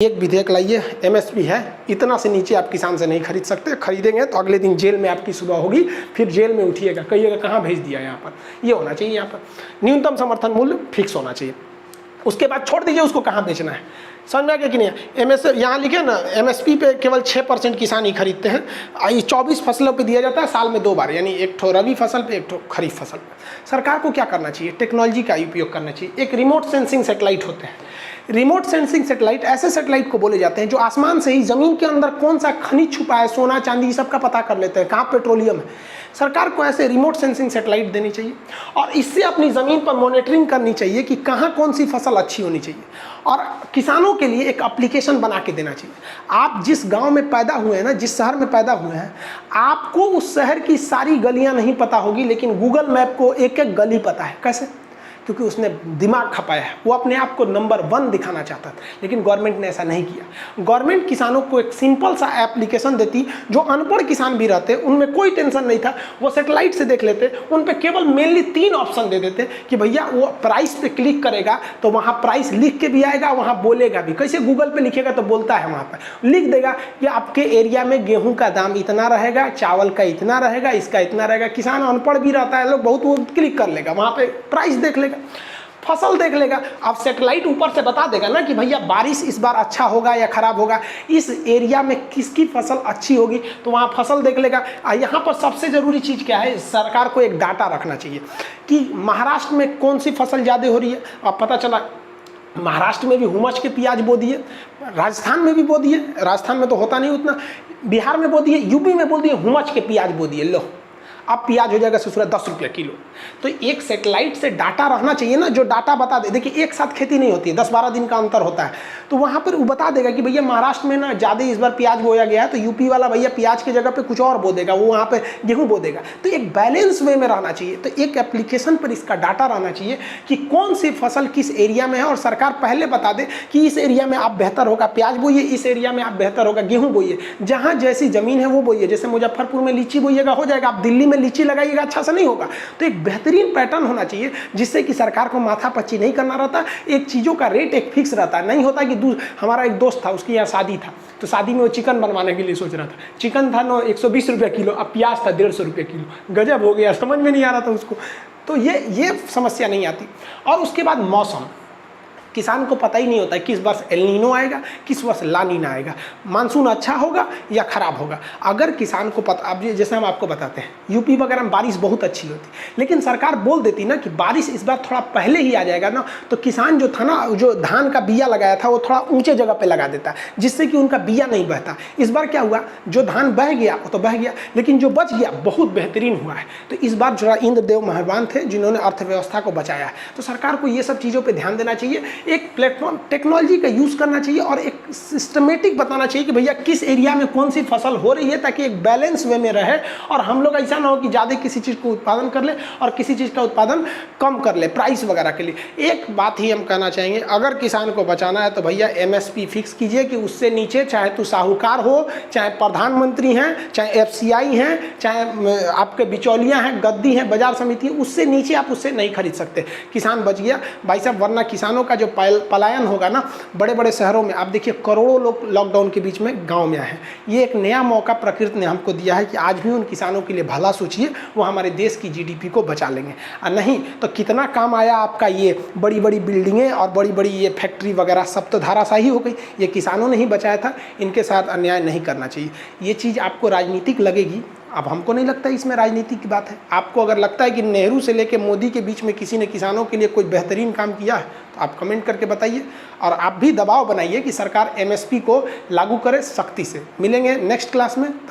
एक विधेयक लाइए, एमएसपी है, इतना से नीचे आप किसान से नहीं खरीद सकते, खरीदेंगे तो अगले दिन जेल में आपकी सुबह होगी, फिर जेल में उठिएगा, कहिएगा कहाँ भेज दिया। यहाँ पर ये होना चाहिए, यहाँ पर न्यूनतम समर्थन मूल्य फिक्स होना चाहिए। उसके बाद छोड़ दीजिए उसको कहाँ बेचना है, समझ में आ गया कि नहीं। एमएस यहाँ लिखे ना, एमएसपी पे केवल 6% किसान ही खरीदते हैं। ये 24 फसलों पे दिया जाता है, साल में 2 बार, यानी एक ठो रबी फसल पे, एक ठो खरीफ फसल पे। सरकार को क्या करना चाहिए, टेक्नोलॉजी का उपयोग करना चाहिए। एक रिमोट सेंसिंग सेटेलाइट होते हैं। रिमोट सेंसिंग सेटेलाइट ऐसे सेटेलाइट को बोले जाते हैं जो आसमान से ही जमीन के अंदर कौन सा खनिज छुपा है, सोना चांदी सब का पता कर लेते हैं, कहाँ पेट्रोलियम है। सरकार को ऐसे रिमोट सेंसिंग सेटेलाइट देनी चाहिए और इससे अपनी ज़मीन पर मॉनिटरिंग करनी चाहिए कि कहाँ कौन सी फसल अच्छी होनी चाहिए। और किसानों के लिए एक एप्लीकेशन बना के देना चाहिए। आप जिस गांव में पैदा हुए हैं ना, जिस शहर में पैदा हुए हैं, आपको उस शहर की सारी गलियां नहीं पता होगी, लेकिन गूगल मैप को एक एक गली पता है। कैसे? क्योंकि उसने दिमाग खपाया है, वो अपने आप को नंबर 1 दिखाना चाहता था। लेकिन गवर्नमेंट ने ऐसा नहीं किया। गवर्नमेंट किसानों को एक सिंपल सा एप्लीकेशन देती, जो अनपढ़ किसान भी रहते उनमें कोई टेंशन नहीं था, वो सेटेलाइट से देख लेते। उन पे केवल मेनली 3 ऑप्शन दे देते कि भैया वो प्राइस पे क्लिक करेगा तो वहाँ प्राइस लिख के भी आएगा, वहाँ बोलेगा भी। कैसे? गूगल पे लिखेगा तो बोलता है, वहाँ पर लिख देगा कि आपके एरिया में गेहूँ का दाम इतना रहेगा, चावल का इतना रहेगा, इसका इतना रहेगा। किसान अनपढ़ भी रहता है, लोग बहुत, वो क्लिक कर लेगा, वहाँ पे प्राइस देख लेगा, फसल देख लेगा। अब सेटेलाइट ऊपर से बता देगा ना कि भैया बारिश इस बार अच्छा होगा या खराब होगा, इस एरिया में किसकी फसल अच्छी होगी, तो वहाँ फसल देख लेगा। यहाँ पर सबसे ज़रूरी चीज़ क्या है, सरकार को एक डाटा रखना चाहिए कि महाराष्ट्र में कौन सी फसल ज़्यादा हो रही है। अब पता चला महाराष्ट्र में भी हुमच के प्याज बो दिए, राजस्थान में भी बो दिए, राजस्थान में तो होता नहीं उतना, बिहार में बो दिए, यूपी में बो दिए, हुमच के प्याज बो दिए। लो अब प्याज हो जाएगा ससुरा 10 रुपये किलो। तो एक सेटेलाइट से डाटा रहना चाहिए ना, जो डाटा बता दे। देखिए एक साथ खेती नहीं होती है, 10-12 दिन का अंतर होता है, तो वहाँ पर वो बता देगा कि भैया महाराष्ट्र में ना ज़्यादा इस बार प्याज बोया गया है, तो यूपी वाला भैया प्याज की जगह पे कुछ और बो देगा, वो वहाँ पे गेहूँ बो देगा। तो एक बैलेंस वे में रहना चाहिए। तो एक एप्लीकेशन पर इसका डाटा रहना चाहिए कि कौन सी फसल किस एरिया में है, और सरकार पहले बता दे कि इस एरिया में आप बेहतर होगा प्याज बोइए, इस एरिया में आप बेहतर होगा गेहूँ बोइए। जहाँ जैसी ज़मीन है वो बोइए। जैसे मुजफ्फरपुर में लीची बोइएगा हो जाएगा, आप दिल्ली में लीची लगाइएगा अच्छा से नहीं होगा। तो एक बेहतरीन पैटर्न होना चाहिए जिससे कि सरकार को माथा पच्ची नहीं करना रहता। एक चीज़ों का रेट एक फिक्स रहता है, नहीं होता कि हमारा एक दोस्त था, उसकी यहाँ शादी था, तो शादी में वो चिकन बनवाने के लिए सोच रहा था। चिकन था 120 रुपये किलो, अब प्याज था 150 रुपये किलो। गजब हो गया, समझ में नहीं आ रहा था उसको। तो ये समस्या नहीं आती। और उसके बाद मौसम, किसान को पता ही नहीं होता है किस वर्ष एल नीनो आएगा, किस वर्ष ला नीना आएगा, मानसून अच्छा होगा या खराब होगा। अगर किसान को पता, अब जैसे हम आपको बताते हैं यूपी वगैरह में बारिश बहुत अच्छी होती, लेकिन सरकार बोल देती ना कि बारिश इस बार थोड़ा पहले ही आ जाएगा ना, तो किसान जो था ना, जो धान का बिया लगाया था, वो थोड़ा ऊंचे जगह पे लगा देता, जिससे कि उनका बिया नहीं बहता। इस बार क्या हुआ, जो धान बह गया वो तो बह गया, लेकिन जो बच गया बहुत बेहतरीन हुआ है। तो इस बार जो इंद्रदेव मेहरबान थे जिन्होंने अर्थव्यवस्था को बचाया है। तो सरकार को ये सब चीज़ों पर ध्यान देना चाहिए, एक प्लेटफॉर्म टेक्नोलॉजी का यूज़ करना चाहिए और एक सिस्टमेटिक बताना चाहिए कि भैया किस एरिया में कौन सी फसल हो रही है, ताकि एक बैलेंस वे में रहे और हम लोग ऐसा ना हो कि ज़्यादा किसी चीज़ को उत्पादन कर ले और किसी चीज़ का उत्पादन कम कर ले प्राइस वगैरह के लिए। एक बात ही हम कहना चाहेंगे, अगर किसान को बचाना है तो भैया एमएसपी फिक्स कीजिए कि उससे नीचे चाहे तो साहूकार हो, चाहे प्रधानमंत्री हैं, चाहे एफसीआई हैं, चाहे आपके बिचौलियाँ हैं, गद्दी हैं, बाजार समिति है, उससे नीचे आप उससे नहीं खरीद सकते। किसान बच गया भाई साहब, वरना किसानों का जो पलायन होगा ना बड़े बड़े शहरों में। आप देखिए करोड़ों लोग लॉकडाउन के बीच में गांव में आए हैं। ये एक नया मौका प्रकृति ने हमको दिया है कि आज भी उन किसानों के लिए भला सोचिए, वो हमारे देश की जीडीपी को बचा लेंगे। और नहीं तो कितना काम आया आपका ये बड़ी बड़ी बिल्डिंगें और बड़ी बड़ी ये फैक्ट्री वगैरह, सब तो धाराशाही हो गई। ये किसानों ने ही बचाया था, इनके साथ अन्याय नहीं करना चाहिए। ये चीज़ आपको राजनीतिक लगेगी, अब हमको नहीं लगता इसमें राजनीति की बात है। आपको अगर लगता है कि नेहरू से लेकर मोदी के बीच में किसी ने किसानों के लिए कोई बेहतरीन काम किया है तो आप कमेंट करके बताइए, और आप भी दबाव बनाइए कि सरकार एमएसपी को लागू करे सख्ती से। मिलेंगे नेक्स्ट क्लास में।